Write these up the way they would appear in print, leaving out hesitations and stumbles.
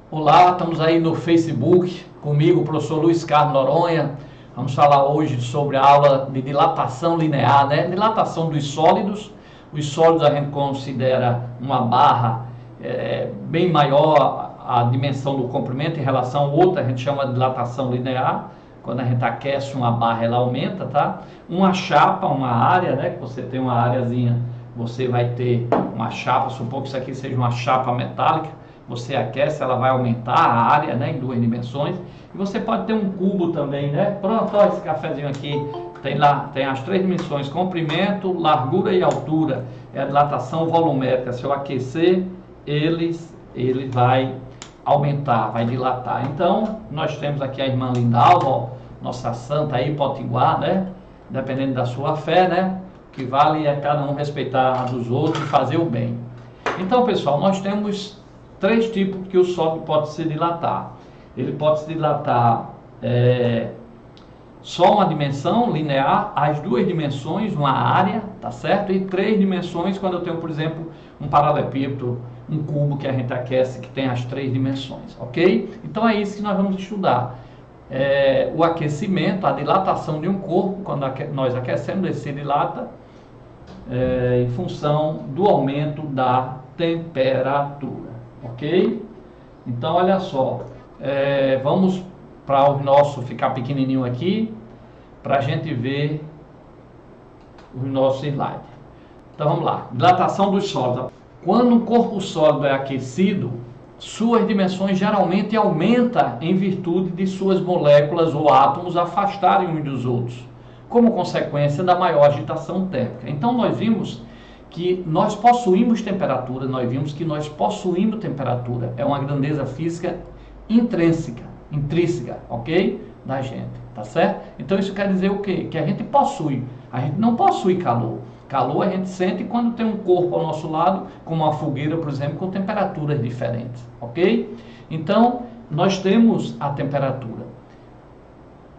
Olá, estamos aí no Facebook, comigo, o professor Luiz Carlos Noronha. Vamos falar hoje sobre a aula de dilatação linear, né? Dilatação dos sólidos. Os sólidos a gente considera uma barra bem maior a dimensão do comprimento em relação a outra, a gente chama de dilatação linear. Quando a gente aquece uma barra, ela aumenta, tá? Uma chapa, uma área, né? Que você tem uma areazinha, você vai ter uma chapa, supor que isso aqui seja uma chapa metálica. Você aquece, ela vai aumentar a área, né, em 2 dimensões. E você pode ter um cubo também, né? Pronto, ó, esse cafezinho aqui tem lá, tem as 3 dimensões: comprimento, largura e altura. É a dilatação volumétrica. Se eu aquecer, ele vai aumentar, vai dilatar. Então, nós temos aqui a irmã Lindalva, ó, nossa santa aí, potiguar, né? Dependendo da sua fé, né? O que vale é cada um respeitar a dos outros e fazer o bem. Então, pessoal, nós temos 3 tipos que o sólido pode se dilatar. Ele pode se dilatar só uma dimensão linear, as 2 dimensões, uma área, tá certo? E 3 dimensões quando eu tenho, por exemplo, um paralelepípedo, um cubo que a gente aquece, que tem as 3 dimensões, ok? Então é isso que nós vamos estudar. O aquecimento, a dilatação de um corpo, quando nós aquecemos, ele se dilata em função do aumento da temperatura. Ok? Então, olha só, vamos para o nosso ficar pequenininho aqui, para a gente ver o nosso slide. Então, vamos lá. Dilatação dos sólidos. Quando um corpo sólido é aquecido, suas dimensões geralmente aumentam em virtude de suas moléculas ou átomos afastarem uns dos outros, como consequência da maior agitação térmica. Então, nós vimos que nós possuímos temperatura, é uma grandeza física intrínseca, ok? Da gente, tá certo? Então isso quer dizer o quê? Que a gente não possui calor. Calor a gente sente quando tem um corpo ao nosso lado, como uma fogueira, por exemplo, com temperaturas diferentes, ok? Então, nós temos a temperatura.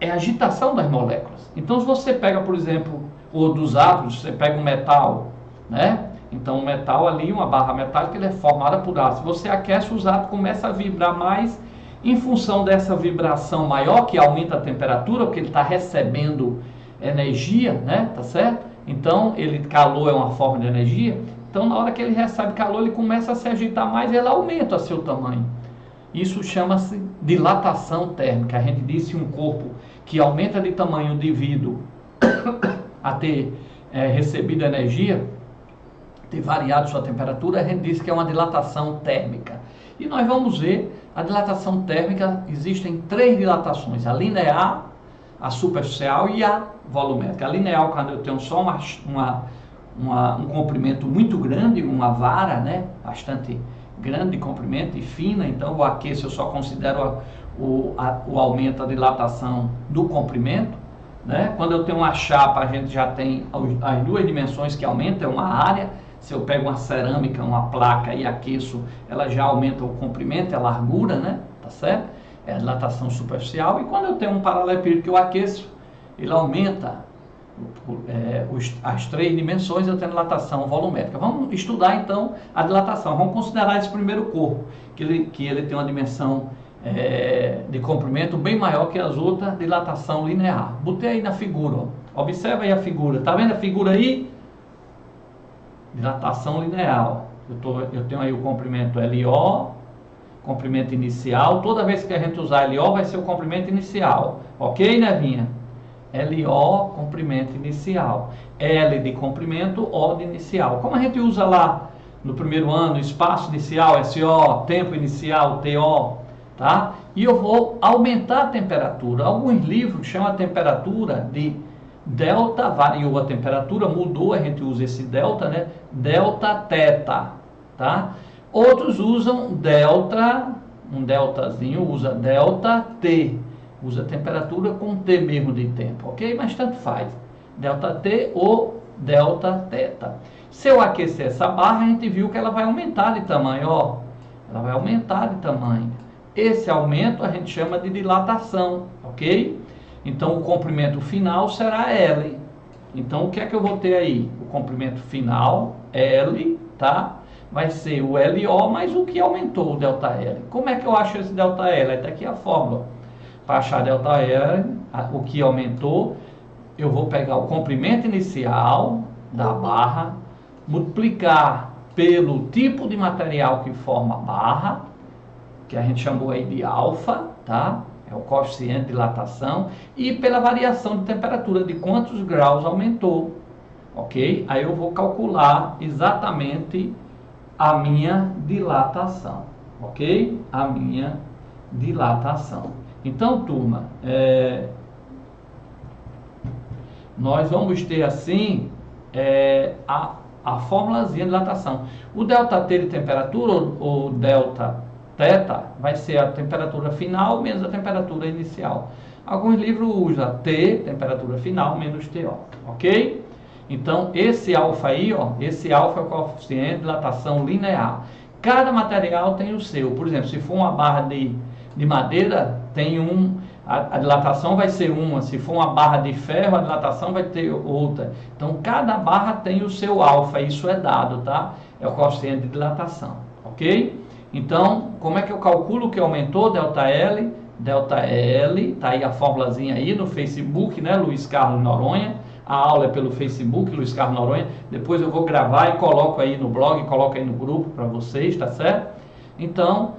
É a agitação das moléculas. Então, se você pega, por exemplo, ou dos átomos, você pega um metal, né? Então o metal ali, uma barra metálica, ele é formada por átomos. Se você aquece, os átomos começam a vibrar mais em função dessa vibração maior, que aumenta a temperatura, porque ele está recebendo energia, né? Tá certo? Então, calor é uma forma de energia. Então, na hora que ele recebe calor, ele começa a se agitar mais e ele aumenta seu tamanho. Isso chama-se dilatação térmica. A gente disse um corpo que aumenta de tamanho devido a ter recebido energia, ter variado sua temperatura, a gente diz que é uma dilatação térmica. E nós vamos ver a dilatação térmica. Existem 3 dilatações: a linear, a superficial e a volumétrica. A linear, quando eu tenho só um comprimento muito grande, uma vara, né, bastante grande de comprimento e fina, então eu aqueço, eu só considero o aumento, a dilatação do comprimento. Né? Quando eu tenho uma chapa, a gente já tem as 2 dimensões que aumentam, é uma área. Se eu pego uma cerâmica, uma placa e aqueço, ela já aumenta o comprimento, a largura, né? Tá certo? É a dilatação superficial. E quando eu tenho um paralelepípedo que eu aqueço, ele aumenta as 3 dimensões, eu tenho dilatação volumétrica. Vamos estudar então a dilatação. Vamos considerar esse primeiro corpo, que ele tem uma dimensão de comprimento bem maior que as outras, dilatação linear. Botei aí na figura, ó. Observa aí a figura. Tá vendo a figura aí? Dilatação linear. Eu tenho aí o comprimento LO, comprimento inicial. Toda vez que a gente usar LO, vai ser o comprimento inicial. Ok, Nevinha? LO, comprimento inicial. L de comprimento, O de inicial. Como a gente usa lá no primeiro ano, espaço inicial, SO, tempo inicial, TO, tá? E eu vou aumentar a temperatura. Alguns livros chamam a temperatura de delta, variou a temperatura, mudou, a gente usa esse delta, né? Delta teta, tá? Outros usam delta, um deltazinho, usa delta T, usa temperatura com T mesmo de tempo, ok? Mas tanto faz, delta T ou delta teta. Se eu aquecer essa barra, a gente viu que ela vai aumentar de tamanho, ó. Ela vai aumentar de tamanho. Esse aumento a gente chama de dilatação, ok? Então, o comprimento final será L. Então, o que é que eu vou ter aí? O comprimento final, L, tá? vai ser o LO mais o que aumentou, o ΔL. Como é que eu acho esse ΔL? Está aqui a fórmula. Para achar ΔL, o que aumentou, eu vou pegar o comprimento inicial da barra, multiplicar pelo tipo de material que forma a barra, que a gente chamou aí de alfa, tá? É o coeficiente de dilatação, e pela variação de temperatura, de quantos graus aumentou, ok? Aí eu vou calcular exatamente a minha dilatação, ok? A minha dilatação. Então, turma, nós vamos ter assim a formulazinha de dilatação. O ΔT de temperatura, ou Δθ, vai ser a temperatura final menos a temperatura inicial. Alguns livros usam T, temperatura final, menos TO, ok? Então, esse alfa aí, ó, esse alfa é o coeficiente de dilatação linear. Cada material tem o seu. Por exemplo, se for uma barra de madeira, tem a dilatação vai ser uma. Se for uma barra de ferro, a dilatação vai ter outra. Então, cada barra tem o seu alfa. Isso é dado, tá? É o coeficiente de dilatação, ok? Então, como é que eu calculo que aumentou ΔL? ΔL, tá aí a formulazinha aí no Facebook, né, Luiz Carlos Noronha. A aula é pelo Facebook, Luiz Carlos Noronha. Depois eu vou gravar e coloco aí no blog, coloco aí no grupo para vocês, tá certo? Então,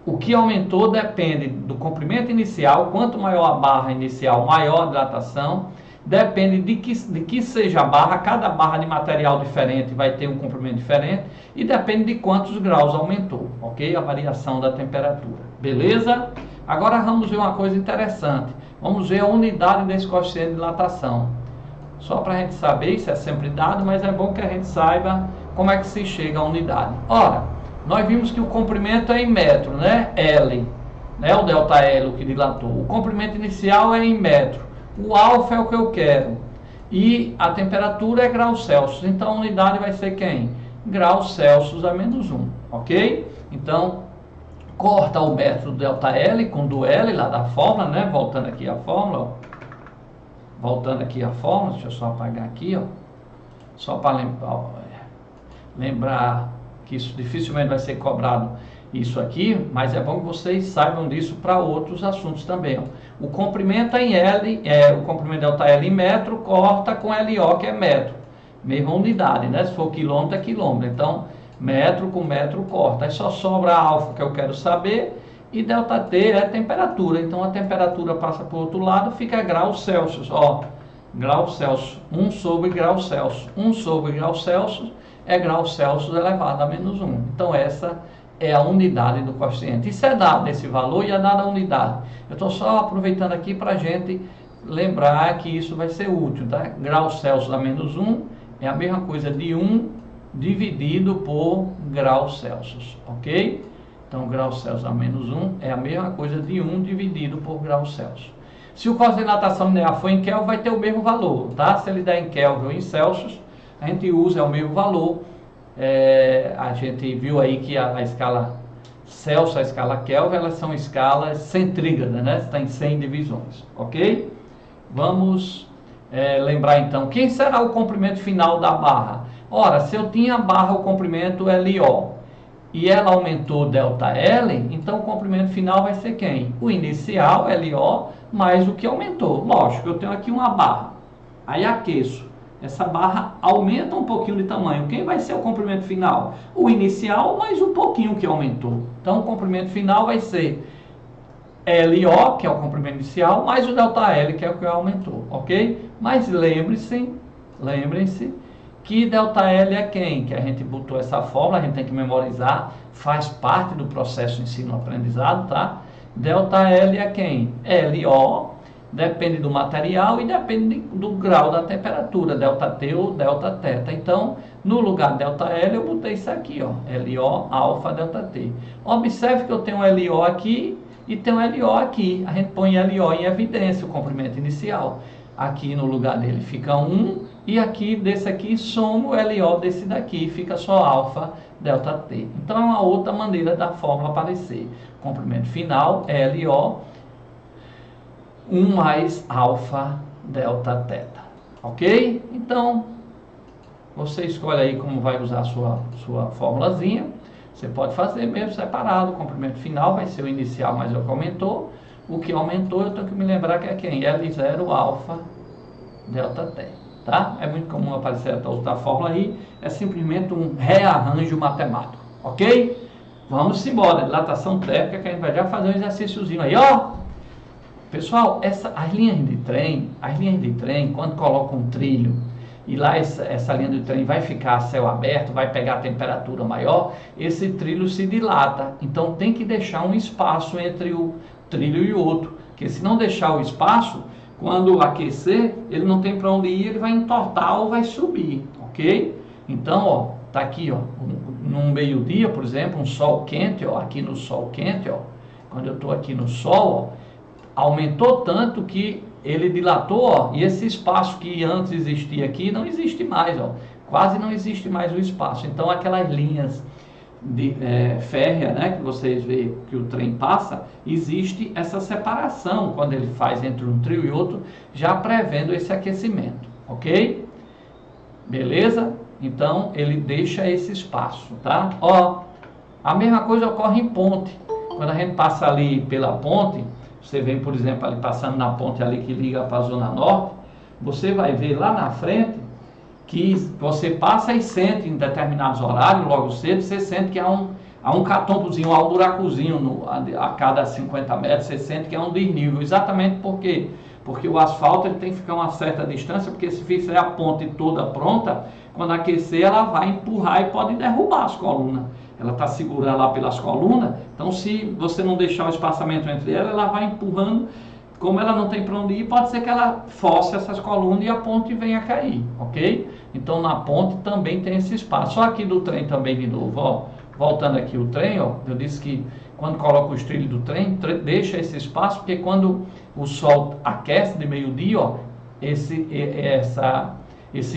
o que aumentou depende do comprimento inicial. Quanto maior a barra inicial, maior a dilatação. Depende de que seja a barra. Cada barra de material diferente vai ter um comprimento diferente. E depende de quantos graus aumentou, ok? A variação da temperatura. Beleza? Agora vamos ver uma coisa interessante. Vamos ver a unidade desse coeficiente de dilatação. Só para a gente saber, isso é sempre dado, mas é bom que a gente saiba como é que se chega à unidade. Ora, nós vimos que o comprimento é em metro, né? L, né? O ΔL, o que dilatou. O comprimento inicial é em metro. O alfa é o que eu quero. E a temperatura é graus Celsius. Então a unidade vai ser quem? Graus Celsius a menos 1, ok? Então, corta o metro ΔL com do L lá da fórmula, né? Voltando aqui a fórmula, ó. Voltando aqui a fórmula, deixa eu só apagar aqui, ó. Só para lembrar que isso dificilmente vai ser cobrado isso aqui, mas é bom que vocês saibam disso para outros assuntos também, ó. O comprimento em L, o comprimento ΔL em metro, corta com LO, que é metro. Mesma unidade, né? Se for quilômetro, é quilômetro. Então, metro com metro corta. Aí só sobra a alfa, que eu quero saber, e ΔT é temperatura. Então, a temperatura passa para o outro lado, fica graus Celsius. Ó, graus Celsius, 1 sobre graus Celsius. 1 sobre graus Celsius é graus Celsius elevado a menos 1. Então, essa é a unidade do coeficiente. Isso é dado esse valor e é dada a unidade. Eu estou só aproveitando aqui para a gente lembrar que isso vai ser útil, tá? Graus Celsius a menos 1 é a mesma coisa de 1 dividido por graus Celsius, ok? Então, graus Celsius a menos 1 é a mesma coisa de 1 dividido por graus Celsius. Se o coeficiente de dilatação linear for em Kelvin, vai ter o mesmo valor, tá? Se ele der em Kelvin ou em Celsius, a gente usa o mesmo valor. A gente viu aí que a escala Celsius, a escala Kelvin, elas são escalas centrígradas, né? Está em 100 divisões, ok? Vamos lembrar então, quem será o comprimento final da barra? Ora, se eu tinha a barra, o comprimento LO, e ela aumentou ΔL, então o comprimento final vai ser quem? O inicial, LO, mais o que aumentou. Lógico, eu tenho aqui uma barra, aí aqueço. Essa barra aumenta um pouquinho de tamanho. Quem vai ser o comprimento final? O inicial mais um pouquinho que aumentou. Então o comprimento final vai ser LO, que é o comprimento inicial, mais o ΔL, que é o que aumentou, ok? Mas lembrem-se que ΔL é quem? Que a gente botou essa fórmula, a gente tem que memorizar, faz parte do processo ensino-aprendizado, tá? ΔL é quem? LO, depende do material e depende do grau da temperatura, ΔT ou Δθ. Então, no lugar de ΔL, eu botei isso aqui, ó, LO, alfa, ΔT. Observe que eu tenho um LO aqui e tenho um LO aqui. A gente põe LO em evidência, o comprimento inicial. Aqui no lugar dele fica 1, e aqui desse aqui somo o LO desse daqui, fica só alfa, ΔT. Então, é uma outra maneira da fórmula aparecer. Comprimento final, LO, 1 mais alfa Δθ, ok? Então, Você escolhe aí como vai usar a sua formulazinha. Você pode fazer mesmo separado. O comprimento final vai ser o inicial, mas é o que aumentou. O que aumentou, eu tenho que me lembrar que é quem? L0 alfa delta T. Tá? É muito comum aparecer a outra fórmula aí. É simplesmente um rearranjo matemático. Ok? Vamos embora. Dilatação térmica, que a gente vai já fazer um exercíciozinho aí. Ó! Pessoal, as linhas de trem, quando colocam um trilho, e lá essa linha de trem vai ficar a céu aberto, vai pegar a temperatura maior, esse trilho se dilata. Então tem que deixar um espaço entre o trilho e o outro, porque se não deixar o espaço, quando aquecer, ele não tem para onde ir, ele vai entortar ou vai subir, ok? Então, ó, tá aqui, ó, num meio-dia, por exemplo, um sol quente, ó, aqui no sol quente, ó, quando eu estou aqui no sol, ó, aumentou tanto que ele dilatou, ó, e esse espaço que antes existia aqui não existe mais, ó, quase não existe mais o espaço. Então aquelas linhas de férrea, né, que vocês veem que o trem passa, existe essa separação quando ele faz entre um trilho e outro, já prevendo esse aquecimento, ok? Beleza? Então ele deixa esse espaço, tá? Ó, a mesma coisa ocorre em ponte. Quando a gente passa ali pela ponte, você vem, por exemplo, ali passando na ponte ali que liga para a Zona Norte, você vai ver lá na frente que você passa e sente em determinados horários, logo cedo, você sente que há um catombozinho, há um buracozinho a cada 50 metros, você sente que é um desnível. Exatamente por quê? Porque o asfalto ele tem que ficar a uma certa distância, porque se fizer a ponte toda pronta, quando aquecer ela vai empurrar e pode derrubar as colunas. Ela está segurando lá pelas colunas, então se você não deixar o espaçamento entre elas, ela vai empurrando. Como ela não tem para onde ir, pode ser que ela force essas colunas e a ponte venha a cair, ok? Então na ponte também tem esse espaço. Só aqui do trem também de novo, ó, voltando aqui o trem, ó, eu disse que quando coloca os trilhos do trem, deixa esse espaço, porque quando o sol aquece de meio-dia, ó, esse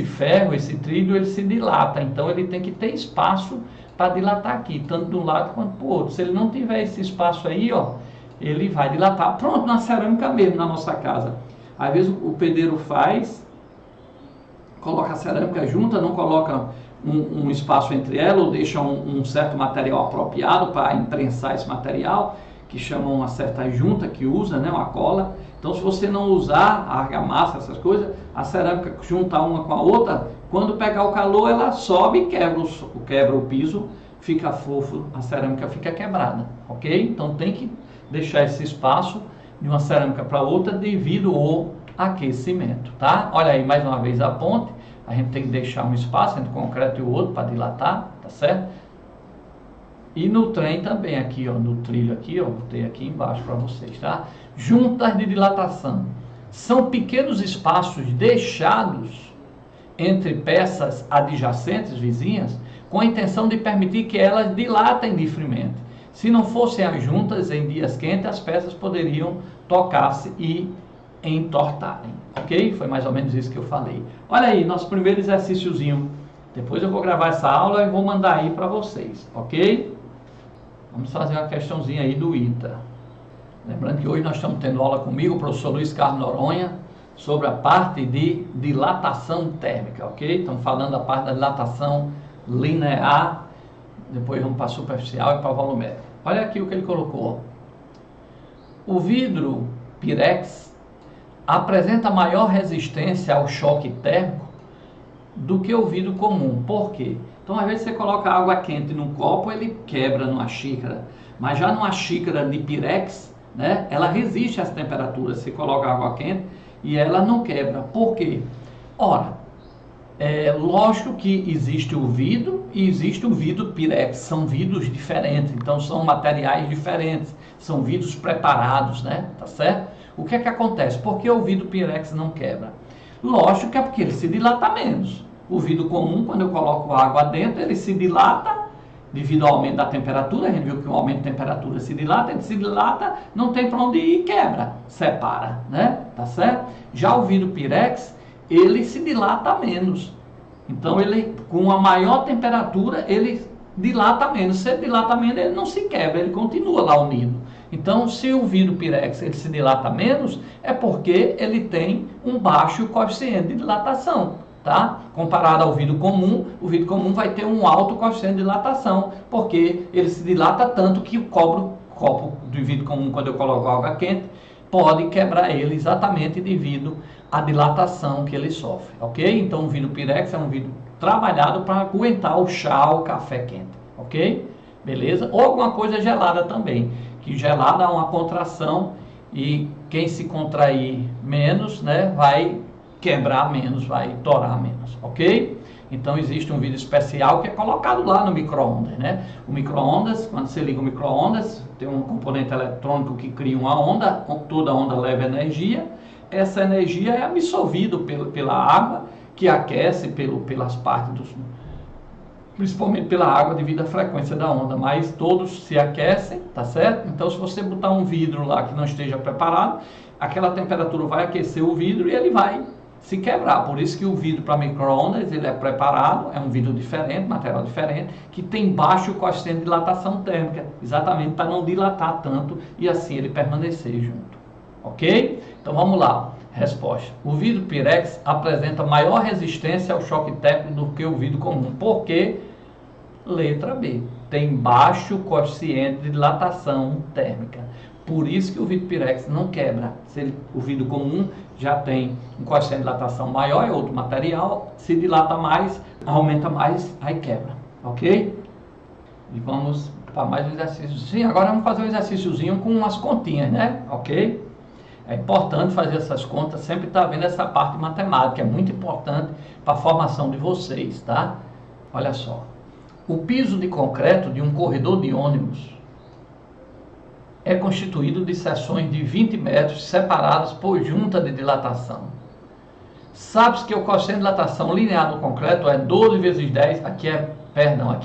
ferro, esse trilho, ele se dilata, então ele tem que ter espaço para dilatar aqui, tanto de um lado quanto do outro. Se ele não tiver esse espaço aí, ó, ele vai dilatar. Pronto, na cerâmica mesmo, na nossa casa. Às vezes o pedreiro faz, coloca a cerâmica junta, não coloca um espaço entre ela, ou deixa um certo material apropriado para imprensar esse material, que chama uma certa junta que usa, né, uma cola. Então, se você não usar a argamassa, essas coisas, a cerâmica junta uma com a outra, quando pegar o calor, ela sobe e quebra o piso, fica fofo, a cerâmica fica quebrada, ok? Então, tem que deixar esse espaço de uma cerâmica para outra devido ao aquecimento, tá? Olha aí, mais uma vez a ponte, a gente tem que deixar um espaço entre o concreto e o outro para dilatar, tá certo? E no trem também, aqui, ó, no trilho aqui, ó, botei aqui embaixo para vocês, tá? Juntas de dilatação. São pequenos espaços deixados entre peças adjacentes, vizinhas, com a intenção de permitir que elas dilatem livremente. Se não fossem as juntas em dias quentes, as peças poderiam tocar-se e entortarem, ok? Foi mais ou menos isso que eu falei. Olha aí, nosso primeiro exercíciozinho. Depois eu vou gravar essa aula e vou mandar aí para vocês, ok? Vamos fazer uma questãozinha aí do ITA. Lembrando que hoje nós estamos tendo aula comigo, o professor Luiz Carlos Noronha, sobre a parte de dilatação térmica, ok? Estamos falando da parte da dilatação linear, depois vamos para a superficial e para a volumétrica. Olha aqui o que ele colocou. O vidro Pirex apresenta maior resistência ao choque térmico do que o vidro comum. Por quê? Então, às vezes você coloca água quente num copo, ele quebra numa xícara. Mas já numa xícara de Pirex, né, ela resiste às temperaturas. Você coloca água quente e ela não quebra. Por quê? Ora, é lógico que existe o vidro e existe o vidro Pirex. São vidros diferentes, então são materiais diferentes. São vidros preparados, né? Tá certo? O que é que acontece? Por que o vidro Pirex não quebra? Lógico que é porque ele se dilata menos. O vidro comum, quando eu coloco água dentro, ele se dilata devido ao aumento da temperatura. A gente viu que o aumento de temperatura se dilata, ele se dilata, não tem para onde ir, quebra, separa, né? Tá certo? Já o vidro Pirex, ele se dilata menos. Então, ele, com a maior temperatura, ele dilata menos. Se ele dilata menos, ele não se quebra, ele continua lá unido. Então, se o vidro Pirex ele se dilata menos, é porque ele tem um baixo coeficiente de dilatação. tá? Comparado ao vidro comum, o vidro comum vai ter um alto coeficiente de dilatação, porque ele se dilata tanto que o copo do vidro comum, quando eu coloco água quente, pode quebrar ele exatamente devido à dilatação que ele sofre, ok? Então o vidro Pirex é um vidro trabalhado para aguentar o chá ou café quente, ok? Beleza? Ou alguma coisa gelada também, que gelada há uma contração e quem se contrair menos, né, vai quebrar menos, vai torar menos, ok? Então existe um vidro especial que é colocado lá no micro-ondas, né? O micro-ondas, quando você liga o micro-ondas, tem um componente eletrônico que cria uma onda, toda onda leva energia, essa energia é absorvida pela água, que aquece pelas partes principalmente pela água devido à frequência da onda, mas todos se aquecem, tá certo? Então se você botar um vidro lá que não esteja preparado, aquela temperatura vai aquecer o vidro e ele vai se quebrar. Por isso que o vidro para micro-ondas, ele é preparado, é um vidro diferente, material diferente, que tem baixo coeficiente de dilatação térmica, exatamente para não dilatar tanto e assim ele permanecer junto. Ok? Então vamos lá. Resposta. O vidro Pirex apresenta maior resistência ao choque térmico do que o vidro comum. Por quê? Letra B. Tem baixo coeficiente de dilatação térmica. Por isso que o vidro Pirex não quebra. O vidro comum já tem um coeficiente de dilatação maior, é outro material. Se dilata mais, aumenta mais, aí quebra. Ok? E vamos para mais um exercício. Sim, agora vamos fazer um exercíciozinho com umas continhas, né? Ok? É importante fazer essas contas, sempre estar vendo essa parte matemática, é muito importante para a formação de vocês, tá? Olha só, o piso de concreto de um corredor de ônibus é constituído de seções de 20 metros separadas por junta de dilatação. Sabe-se que o coeficiente de dilatação linear do concreto é 12 vezes 10, aqui é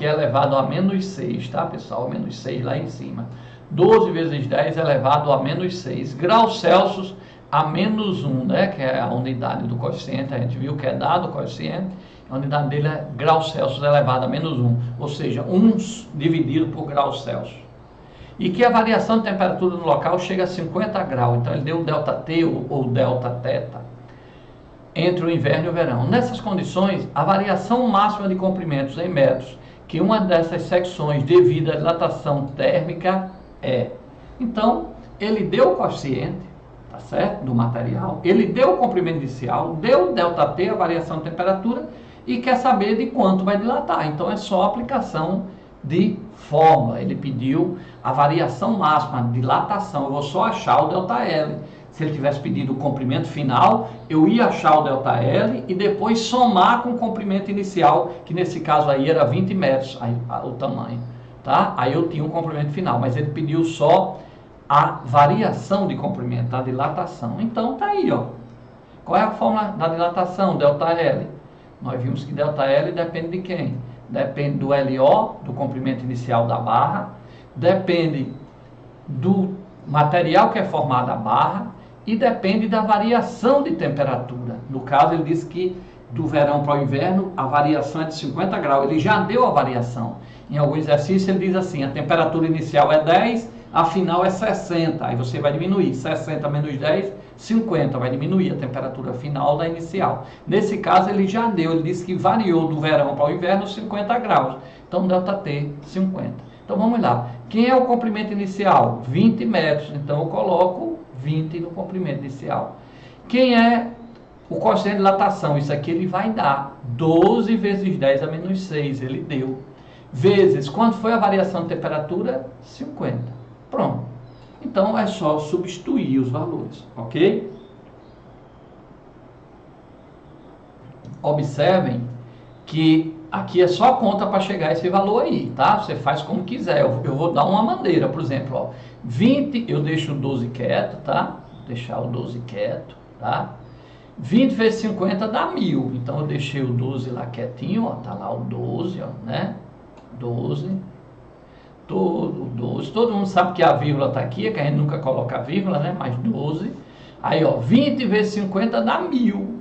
elevado a menos 6, tá pessoal? Menos 6 lá em cima. 12 vezes 10 elevado a menos 6 graus Celsius a menos 1, né? Que é a unidade do coeficiente, a gente viu que é dado o coeficiente, a unidade dele é graus Celsius elevado a menos 1, ou seja, 1 dividido por graus Celsius. E que a variação de temperatura no local chega a 50 graus, então ele deu delta T ou delta teta, entre o inverno e o verão. Nessas condições, a variação máxima de comprimentos em metros, que uma dessas secções devido à dilatação térmica então, ele deu o coeficiente, tá certo, do material, ele deu o comprimento inicial, deu o ΔT, a variação de temperatura, e quer saber de quanto vai dilatar. Então, é só aplicação de fórmula. Ele pediu a variação máxima de dilatação, eu vou só achar o ΔL. Se ele tivesse pedido o comprimento final, eu ia achar o ΔL e depois somar com o comprimento inicial, que nesse caso aí era 20 metros, o tamanho. Tá? Aí eu tinha um comprimento final, mas ele pediu só a variação de comprimento, a dilatação. Então tá aí, ó. Qual é a fórmula da dilatação? ΔL. Nós vimos que ΔL depende de quem? Depende do LO, do comprimento inicial da barra, depende do material que é formado a barra e depende da variação de temperatura. No caso, ele disse que do verão para o inverno a variação é de 50 graus. Ele já deu a variação. Em algum exercício ele diz assim, a temperatura inicial é 10, a final é 60, aí você vai diminuir, 60 menos 10, 50, vai diminuir a temperatura final da inicial. Nesse caso ele já deu, ele disse que variou do verão para o inverno 50 graus, então ΔT 50. Então vamos lá, quem é o comprimento inicial? 20 metros, então eu coloco 20 no comprimento inicial. Quem é o coeficiente de dilatação? Isso aqui ele vai dar 12 vezes 10 a menos 6, ele deu. Vezes, quanto foi a variação de temperatura? 50. Pronto. Então, é só substituir os valores, ok? Observem que aqui é só conta para chegar a esse valor aí, tá? Você faz como quiser. Eu vou dar uma maneira, por exemplo, ó, 20, eu deixo o 12 quieto, tá? Vou deixar o 12 quieto, tá? 20 vezes 50 dá 1000. Então, eu deixei o 12 lá quietinho, ó, tá lá o 12, ó, né? 12, todo mundo sabe que a vírgula está aqui, é que a gente nunca coloca a vírgula, né? Mais 12, aí ó, 20 vezes 50 dá 1000,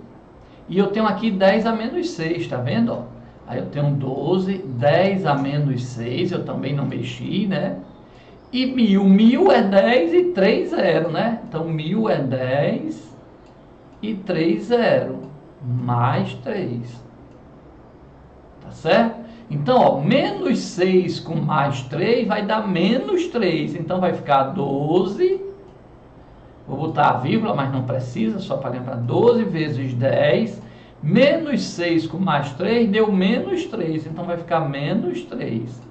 e eu tenho aqui 10 a menos 6, tá vendo? Ó? Aí eu tenho 12, 10 a menos 6, eu também não mexi, né? E 1000 é 10 e 3 0, né? Então 1000 é 10 e 3 0. mais 3. Tá certo? Então, ó, menos 6 com mais 3 vai dar menos 3. Então, vai ficar 12. Vou botar a vírgula, mas não precisa, só para lembrar. 12 vezes 10. Menos 6 com mais 3 deu menos 3. Então, vai ficar menos 3.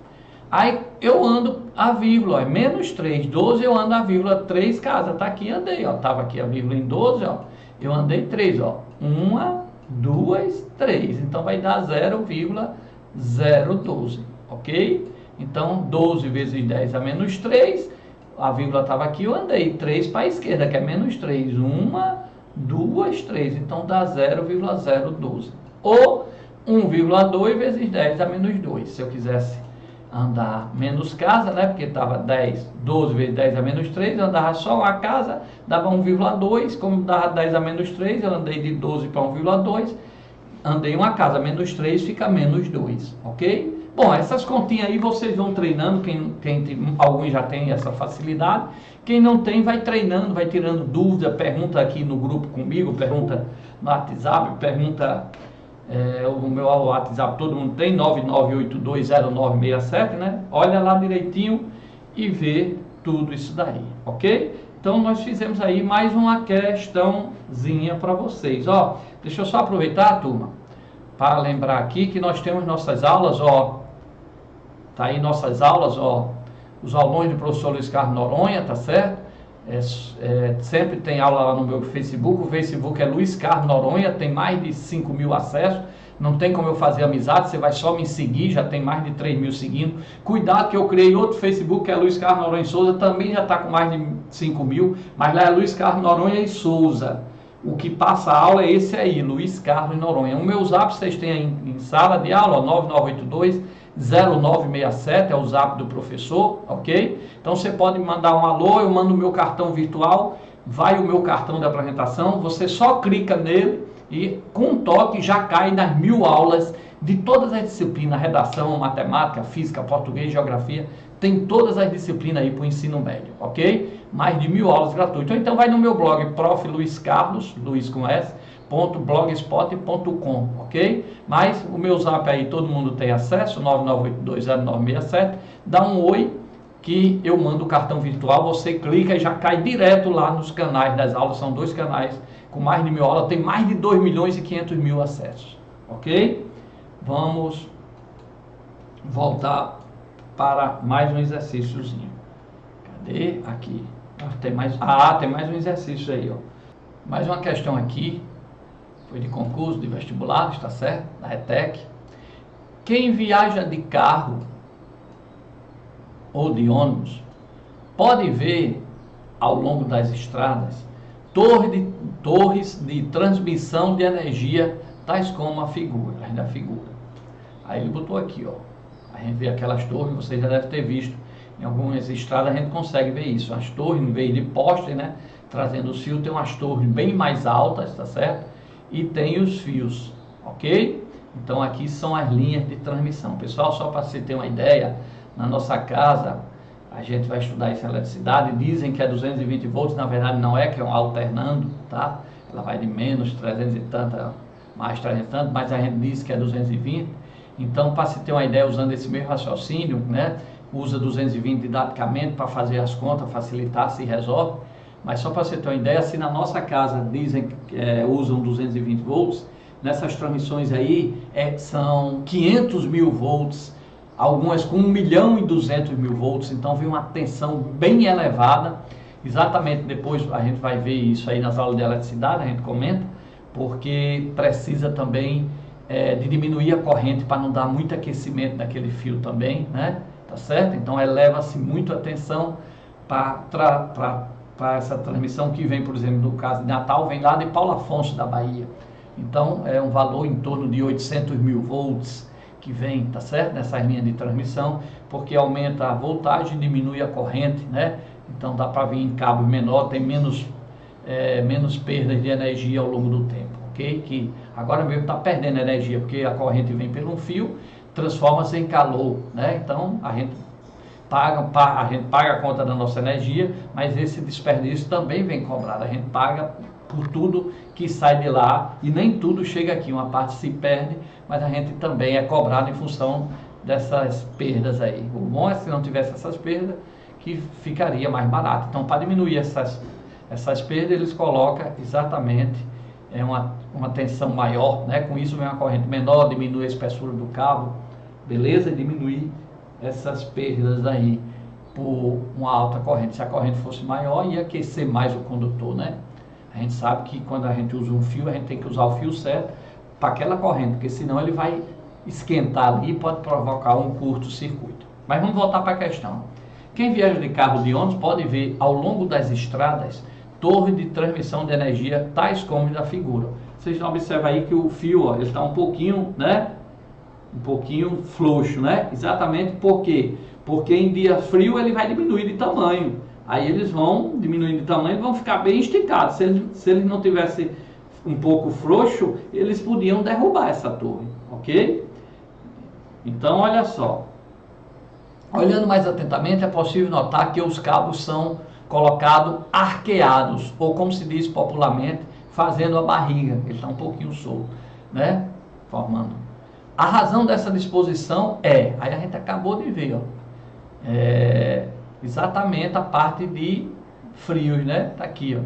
Aí, eu ando a vírgula, ó, é menos 3. 12 eu ando a vírgula 3 casas. Tá aqui, andei, ó. Tava aqui a vírgula em 12, ó. Eu andei 3, ó. 1, 2, 3. Então, vai dar 0,012, ok? Então, 12 vezes 10 é menos 3, a vírgula estava aqui, eu andei 3 para a esquerda, que é menos 3, 1, 2, 3, então dá 0,012, ou 1,2 vezes 10 dá menos 2, se eu quisesse andar menos casa, né, porque estava 10, 12 vezes 10 a menos 3, eu andava só uma casa, dava 1,2, como dava 10 a menos 3, eu andei de 12 para 1,2, andei uma casa, menos 3 fica menos 2, ok? Bom, essas continhas aí vocês vão treinando, alguns já tem essa facilidade, quem não tem vai treinando, vai tirando dúvida, pergunta aqui no grupo comigo, pergunta no WhatsApp, pergunta, o meu WhatsApp todo mundo tem, 99820967, né? Olha lá direitinho e vê tudo isso daí, ok? Então nós fizemos aí mais uma questãozinha para vocês, ó. Deixa eu só aproveitar, turma, para lembrar aqui que nós temos nossas aulas, ó. Tá aí nossas aulas, ó. Os aulões do professor Luiz Carlos Noronha, tá certo? Sempre tem aula lá no meu Facebook. O Facebook é Luiz Carlos Noronha, tem mais de 5.000 acessos. Não tem como eu fazer amizade, você vai só me seguir, já tem mais de 3.000 seguindo. Cuidado que eu criei outro Facebook, que é Luiz Carlos Noronha e Souza, também já está com mais de 5.000, mas lá é Luiz Carlos Noronha e Souza. O que passa a aula é esse aí, Luiz Carlos Noronha. O meu zap vocês têm aí em sala de aula, 9982-0967, é o zap do professor, ok? Então você pode me mandar um alô, eu mando o meu cartão virtual, vai o meu cartão de apresentação, você só clica nele e com um toque já cai nas 1.000 aulas de todas as disciplinas, redação, matemática, física, português, geografia, tem todas as disciplinas aí para o ensino médio, ok? Mais de 1.000 aulas gratuitas. Então vai no meu blog, Prof. Luiz Carlos, Luiz com S, .blogspot.com, ok? Mas o meu zap aí todo mundo tem acesso, 99820967, dá um oi que eu mando o cartão virtual, você clica e já cai direto lá nos canais das aulas, são 2 canais com mais de 1.000 aulas, tem mais de 2.500.000 acessos, ok? Vamos voltar para mais um exercíciozinho. Cadê? Aqui. Tem mais um exercício aí, ó. Mais uma questão aqui, foi de concurso, de vestibular, está certo? Da ETEC. Quem viaja de carro ou de ônibus pode ver ao longo das estradas torres de transmissão de energia, tais como a figura. Aí ele botou aqui, ó. A gente vê aquelas torres, vocês já devem ter visto. Em algumas estradas a gente consegue ver isso. As torres, em vez de postes, né? Trazendo os fios, tem umas torres bem mais altas, tá certo? E tem os fios, ok? Então aqui são as linhas de transmissão. Pessoal, só para você ter uma ideia, na nossa casa, a gente vai estudar essa eletricidade, dizem que é 220 volts, na verdade não é, que é um alternando, tá? Ela vai de menos 300 e tanto, mais 300 e tanto, mas a gente diz que é 220. Então, para se ter uma ideia, usando esse mesmo raciocínio, né? Usa 220 didaticamente para fazer as contas, facilitar, se resolve. Mas só para você ter uma ideia, se na nossa casa dizem que usam 220 volts, nessas transmissões aí são 500.000 volts, algumas com 1.200.000 volts, então vem uma tensão bem elevada. Exatamente depois a gente vai ver isso aí nas aulas de eletricidade, a gente comenta, porque precisa também de diminuir a corrente para não dar muito aquecimento naquele fio também, né? Tá certo? Então eleva-se muito a tensão para essa transmissão que vem, por exemplo, no caso de Natal, vem lá de Paulo Afonso da Bahia. Então é um valor em torno de 800.000 volts que vem, tá certo? Nessas linhas de transmissão, porque aumenta a voltagem, diminui a corrente, né? Então dá para vir em cabos menor, tem menos perdas de energia ao longo do tempo, ok? Que agora mesmo está perdendo energia, porque a corrente vem por um fio, transforma-se em calor, né? Então a gente paga a conta da nossa energia, mas esse desperdício também vem cobrado, a gente paga por tudo que sai de lá, e nem tudo chega aqui, uma parte se perde, mas a gente também é cobrado em função dessas perdas aí. O bom é se não tivesse essas perdas, que ficaria mais barato. Então, para diminuir essas perdas, eles colocam exatamente uma tensão maior, né? Com isso vem uma corrente menor, diminui a espessura do cabo, beleza? E diminuir essas perdas aí por uma alta corrente. Se a corrente fosse maior, ia aquecer mais o condutor, né? A gente sabe que quando a gente usa um fio, a gente tem que usar o fio certo para aquela corrente, porque senão ele vai esquentar ali e pode provocar um curto-circuito. Mas vamos voltar para a questão. Quem viaja de carro de ônibus pode ver ao longo das estradas torre de transmissão de energia, tais como da figura. Vocês observam aí que o fio, ó, ele está um pouquinho, né? Um pouquinho frouxo, né? Exatamente por quê? Porque em dia frio ele vai diminuir de tamanho. Aí eles vão diminuindo de tamanho e vão ficar bem esticados. Se eles não tivessem um pouco frouxo, eles podiam derrubar essa torre, ok? Então, olha só. Olhando mais atentamente, é possível notar que os cabos são colocados arqueados, ou como se diz popularmente, fazendo a barriga. Ele está um pouquinho solto, né? Formando. A razão dessa disposição aí a gente acabou de ver, ó, exatamente a parte de frios, né? Tá aqui, ó.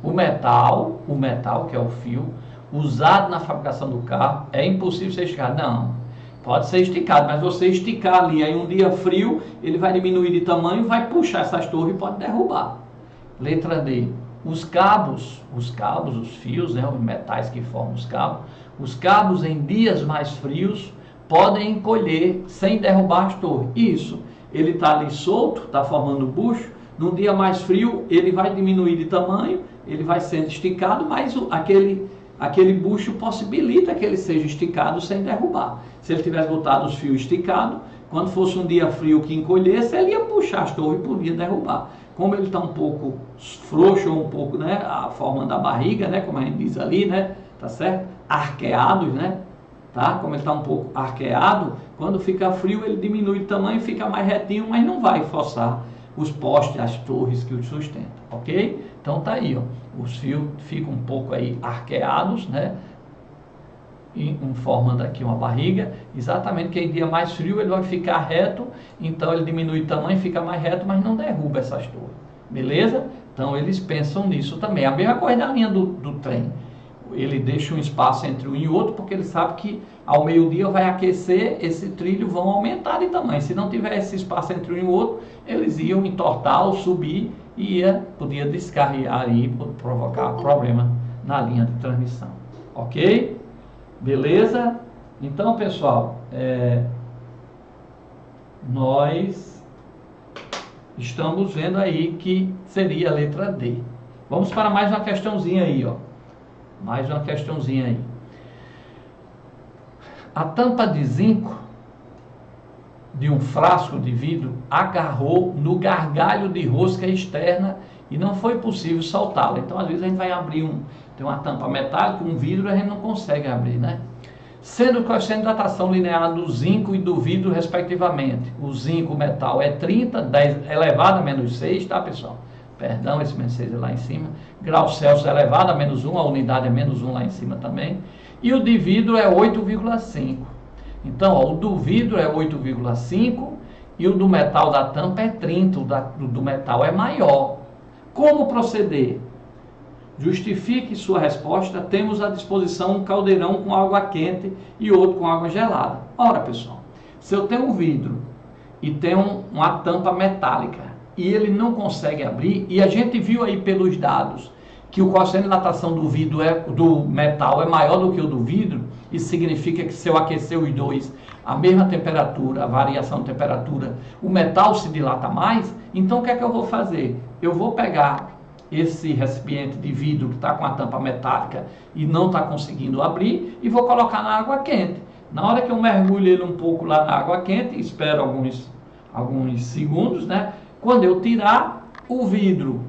O metal, que é o fio, usado na fabricação do carro, é impossível ser esticado. Não, pode ser esticado, mas você esticar ali, aí um dia frio, ele vai diminuir de tamanho, vai puxar essas torres e pode derrubar. Letra D. Os fios, né, os metais que formam os cabos em dias mais frios podem encolher sem derrubar as torres. Isso, ele está ali solto, está formando bucho. Num dia mais frio, ele vai diminuir de tamanho, ele vai sendo esticado, mas aquele bucho possibilita que ele seja esticado sem derrubar. Se ele tivesse botado os fios esticados, quando fosse um dia frio que encolhesse, ele ia puxar as torres e podia derrubar. Como ele está um pouco frouxo, um pouco, né, a forma da barriga, né, como a gente diz ali, né, tá certo? Arqueados, né, tá? Como ele está um pouco arqueado, quando fica frio ele diminui de tamanho, fica mais retinho, mas não vai forçar os postes, as torres que o sustentam, ok? Então tá aí, ó, os fios ficam um pouco aí arqueados, né, formando aqui uma barriga, exatamente que em dia mais frio ele vai ficar reto, então ele diminui o tamanho, fica mais reto, mas não derruba essas torres, beleza? Então eles pensam nisso também. A mesma coisa da linha do trem, ele deixa um espaço entre um e outro, porque ele sabe que ao meio-dia vai aquecer, esse trilho vão aumentar de tamanho. Se não tiver esse espaço entre um e outro, eles iam entortar ou subir e podia descarrear e provocar problema na linha de transmissão, ok? Beleza? Então, pessoal, nós estamos vendo aí que seria a letra D. Vamos para mais uma questãozinha aí, ó. Mais uma questãozinha aí. A tampa de zinco de um frasco de vidro agarrou no gargalho de rosca externa e não foi possível soltá-la. Então, às vezes, a gente vai abrir tem uma tampa metálica, um vidro, a gente não consegue abrir, né? Sendo o coeficiente de dilatação linear do zinco e do vidro, respectivamente. O zinco, o metal, é 30, 10 elevado a menos 6, tá, pessoal? Perdão, esse menos 6 é lá em cima. Graus Celsius elevado a menos 1, a unidade é menos 1 lá em cima também. E o de vidro é 8,5. Então, ó, o do vidro é 8,5 e o do metal da tampa é 30. O do metal é maior. Como proceder? Justifique sua resposta. Temos à disposição um caldeirão com água quente e outro com água gelada. Ora, pessoal, se eu tenho um vidro e tenho uma tampa metálica e ele não consegue abrir, e a gente viu aí pelos dados que o coeficiente de dilatação do metal é maior do que o do vidro, isso significa que se eu aquecer os dois a mesma temperatura, a variação de temperatura, o metal se dilata mais. Então o que é que eu vou fazer? Eu vou pegar esse recipiente de vidro que está com a tampa metálica e não está conseguindo abrir e vou colocar na água quente. Na hora que eu mergulho ele um pouco lá na água quente, espero alguns segundos, né? Quando eu tirar o vidro,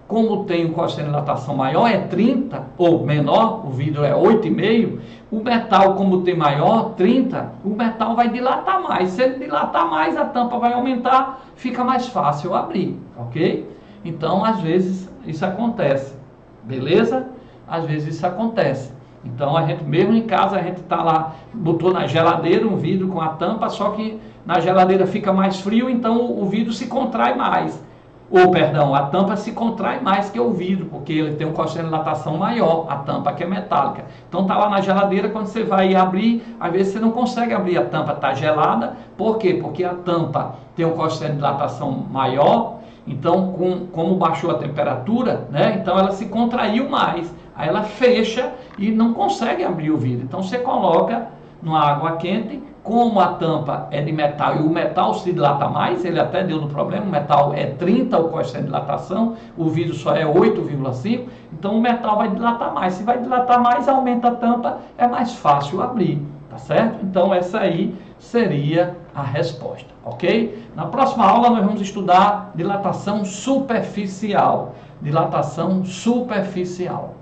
como tem um coeficiente de dilatação maior, é 30, ou menor, o vidro é 8,5, o metal, como tem maior, 30, o metal vai dilatar mais. Se ele dilatar mais, a tampa vai aumentar, fica mais fácil abrir, ok? Então, às vezes, isso acontece, beleza? Às vezes isso acontece. Então, a gente, mesmo em casa, a gente está lá, botou na geladeira um vidro com a tampa, só que na geladeira fica mais frio, então o vidro se contrai mais. Ou, perdão, a tampa se contrai mais que o vidro, porque ele tem um coeficiente de dilatação maior, a tampa que é metálica. Então está lá na geladeira, quando você vai abrir, às vezes você não consegue abrir, a tampa está gelada. Por quê? Porque a tampa tem um coeficiente de dilatação maior, então como baixou a temperatura, né, então ela se contraiu mais, aí ela fecha e não consegue abrir o vidro. Então você coloca numa água quente, como a tampa é de metal e o metal se dilata mais, ele até deu no problema, o metal é 30 o coeficiente de dilatação, o vidro só é 8,5, então o metal vai dilatar mais. Se vai dilatar mais, aumenta a tampa, é mais fácil abrir, tá certo? Então essa aí seria a resposta, ok? Na próxima aula nós vamos estudar dilatação superficial,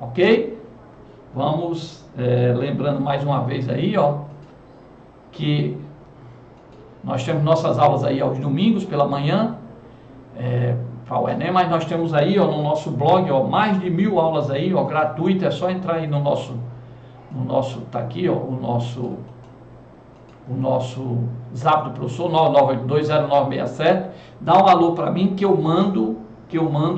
ok? Vamos lembrando mais uma vez aí, ó, que nós temos nossas aulas aí aos domingos pela manhã, para o Enem, mas nós temos aí, ó, no nosso blog, ó, mais de 1000 aulas aí, ó, gratuito. É só entrar aí no nosso tá aqui, ó, o nosso zap do professor, 9920967, dá um alô para mim que eu mando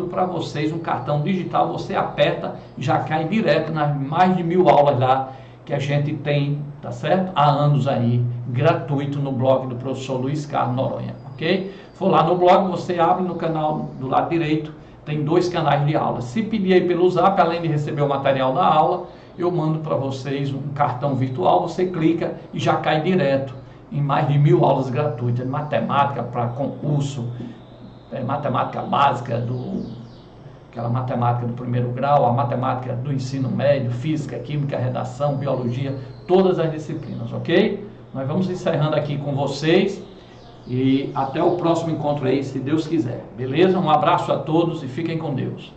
para vocês um cartão digital, você aperta e já cai direto nas mais de 1000 aulas lá que a gente tem, tá certo? Há anos aí, gratuito no blog do professor Luiz Carlos Noronha, ok? For lá no blog, você abre no canal do lado direito, tem 2 canais de aula. Se pedir aí pelo zap, além de receber o material da aula, eu mando para vocês um cartão virtual, você clica e já cai direto em mais de 1000 aulas gratuitas, matemática para concurso, matemática básica, aquela matemática do primeiro grau, a matemática do ensino médio, física, química, redação, biologia, todas as disciplinas, ok? Nós vamos encerrando aqui com vocês e até o próximo encontro aí, se Deus quiser, beleza? Um abraço a todos e fiquem com Deus.